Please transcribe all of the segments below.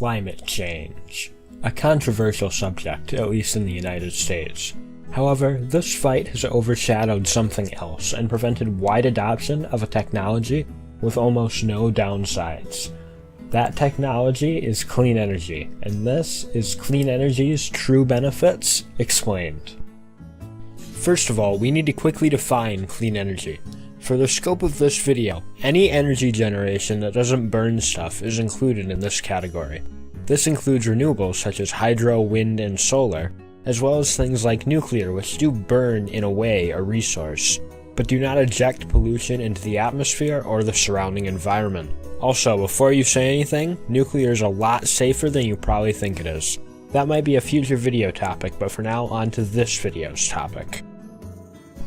climate change. A controversial subject, at least in the United States. However, this fight has overshadowed something else and prevented wide adoption of a technology with almost no downsides. That technology is clean energy, and this is clean energy's true benefits explained. First of all, we need to quickly define clean energy. For the scope of this video, any energy generation that doesn't burn stuff is included in this category. This includes renewables such as hydro, wind, and solar, as well as things like nuclear, which do burn in a way a resource, but do not eject pollution into the atmosphere or the surrounding environment. Also, before you say anything, nuclear is a lot safer than you probably think it is. That might be a future video topic, but for now, on to this video's topic.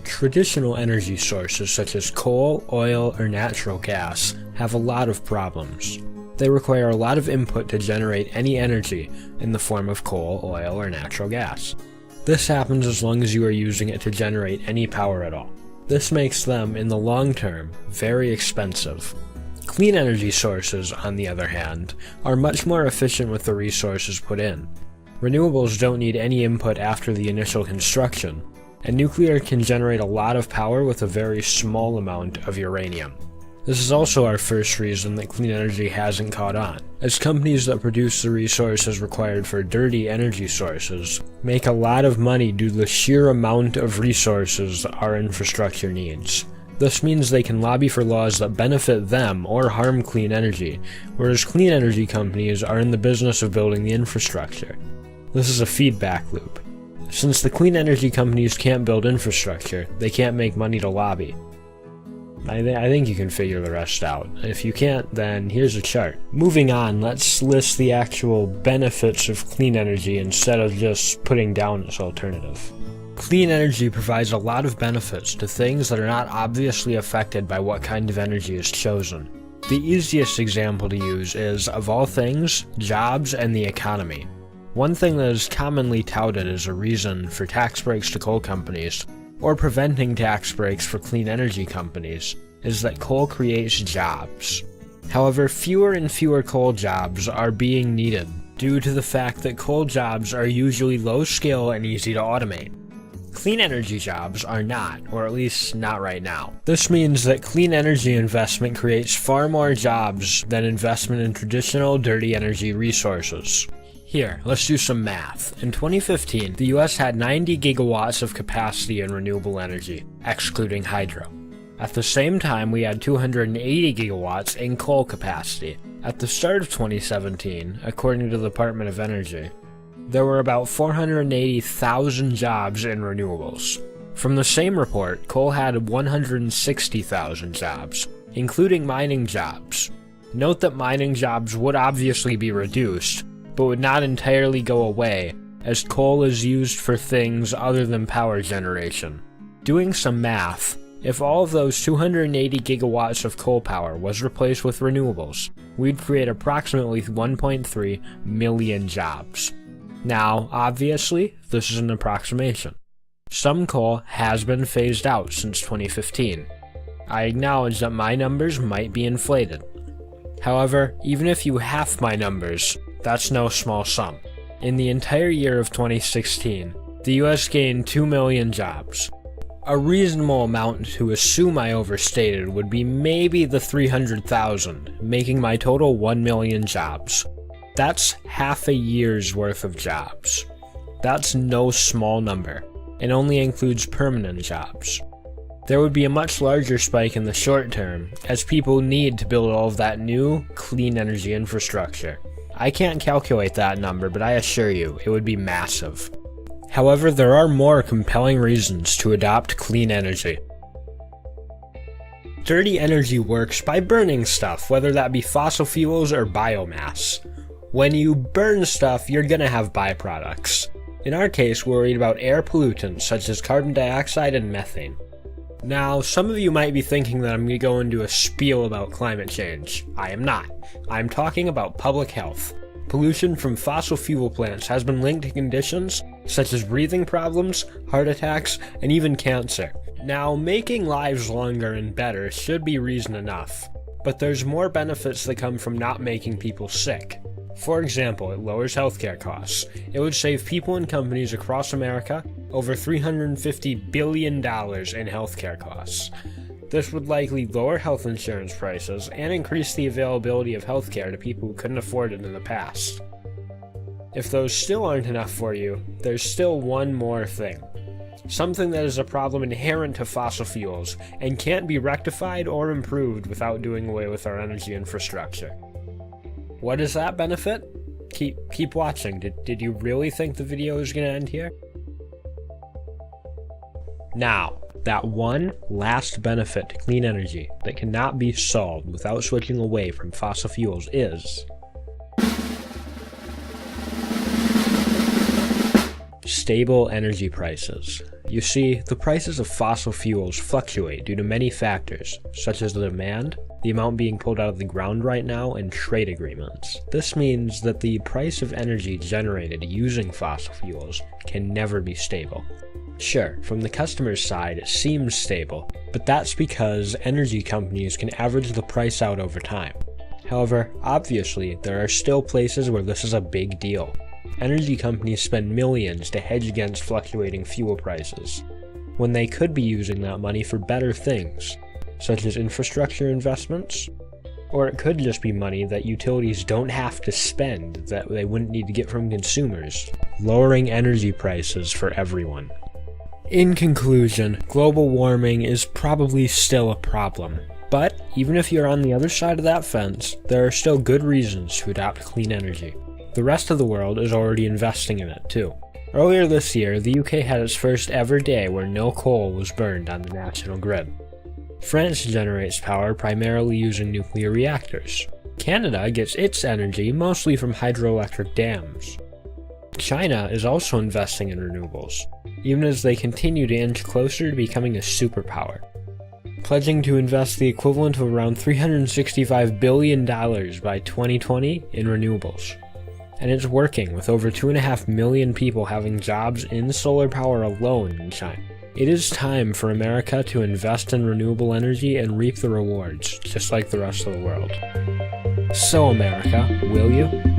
Traditional energy sources such as coal, oil, or natural gas have a lot of problems. They require a lot of input to generate any energy in the form of coal, oil, or natural gas. This happens as long as you are using it to generate any power at all. This makes them, in the long term, very expensive. Clean energy sources, on the other hand, are much more efficient with the resources put in. Renewables don't need any input after the initial construction, and nuclear can generate a lot of power with a very small amount of uranium. This is also our first reason that clean energy hasn't caught on, as companies that produce the resources required for dirty energy sources make a lot of money due to the sheer amount of resources our infrastructure needs. This means they can lobby for laws that benefit them or harm clean energy, whereas clean energy companies are in the business of building the infrastructure. This is a feedback loop. Since the clean energy companies can't build infrastructure, they can't make money to lobby. I think you can figure the rest out. If you can't, then here's a chart. Moving on, let's list the actual benefits of clean energy instead of just putting down its alternative. Clean energy provides a lot of benefits to things that are not obviously affected by what kind of energy is chosen. The easiest example to use is, of all things, jobs and the economy. One thing that is commonly touted as a reason for tax breaks to coal companies, or preventing tax breaks for clean energy companies, is that coal creates jobs. However, fewer and fewer coal jobs are being needed due to the fact that coal jobs are usually low skill and easy to automate. Clean energy jobs are not, or at least not right now. This means that clean energy investment creates far more jobs than investment in traditional dirty energy resources. Here, let's do some math. In 2015, the US had 90 gigawatts of capacity in renewable energy, excluding hydro. At the same time, we had 280 gigawatts in coal capacity. At the start of 2017, according to the Department of Energy, there were about 480,000 jobs in renewables. From the same report, coal had 160,000 jobs, including mining jobs. Note that mining jobs would obviously be reduced, but would not entirely go away, as coal is used for things other than power generation. Doing some math, if all of those 280 gigawatts of coal power was replaced with renewables, we'd create approximately 1.3 million jobs. Now, obviously, this is an approximation. Some coal has been phased out since 2015. I acknowledge that my numbers might be inflated. However, even if you half my numbers, that's no small sum. In the entire year of 2016, the US gained 2 million jobs. A reasonable amount to assume I overstated would be maybe the 300,000, making my total 1 million jobs. That's half a year's worth of jobs. That's no small number, and only includes permanent jobs. There would be a much larger spike in the short term, as people need to build all of that new, clean energy infrastructure. I can't calculate that number, but I assure you, it would be massive. However, there are more compelling reasons to adopt clean energy. Dirty energy works by burning stuff, whether that be fossil fuels or biomass. When you burn stuff, you're gonna have byproducts. In our case, we're worried about air pollutants such as carbon dioxide and methane. Now, some of you might be thinking that I'm going to go into a spiel about climate change. I am not. I'm talking about public health. Pollution from fossil fuel plants has been linked to conditions such as breathing problems, heart attacks, and even cancer. Now, making lives longer and better should be reason enough, but there's more benefits that come from not making people sick. For example, it lowers healthcare costs. It would save people and companies across America over $350 billion in healthcare costs. This would likely lower health insurance prices and increase the availability of healthcare to people who couldn't afford it in the past. If those still aren't enough for you, there's still one more thing. Something that is a problem inherent to fossil fuels and can't be rectified or improved without doing away with our energy infrastructure. What is that benefit? Keep watching. Did you really think the video was going to end here? Now, that one last benefit to clean energy that cannot be solved without switching away from fossil fuels is stable energy prices. You see, the prices of fossil fuels fluctuate due to many factors, such as the demand, the amount being pulled out of the ground right now, and trade agreements. This means that the price of energy generated using fossil fuels can never be stable. Sure, from the customer's side it seems stable, but that's because energy companies can average the price out over time. However, obviously, there are still places where this is a big deal. Energy companies spend millions to hedge against fluctuating fuel prices, when they could be using that money for better things, such as infrastructure investments, or it could just be money that utilities don't have to spend that they wouldn't need to get from consumers, lowering energy prices for everyone. In conclusion, global warming is probably still a problem, but even if you're on the other side of that fence, there are still good reasons to adopt clean energy. The rest of the world is already investing in it too. Earlier this year, the UK had its first ever day where no coal was burned on the national grid. France generates power primarily using nuclear reactors. Canada gets its energy mostly from hydroelectric dams. China is also investing in renewables, even as they continue to inch closer to becoming a superpower, pledging to invest the equivalent of around $365 billion by 2020 in renewables. And it's working, with over 2.5 million people having jobs in solar power alone in China. It is time for America to invest in renewable energy and reap the rewards, just like the rest of the world. So America, will you?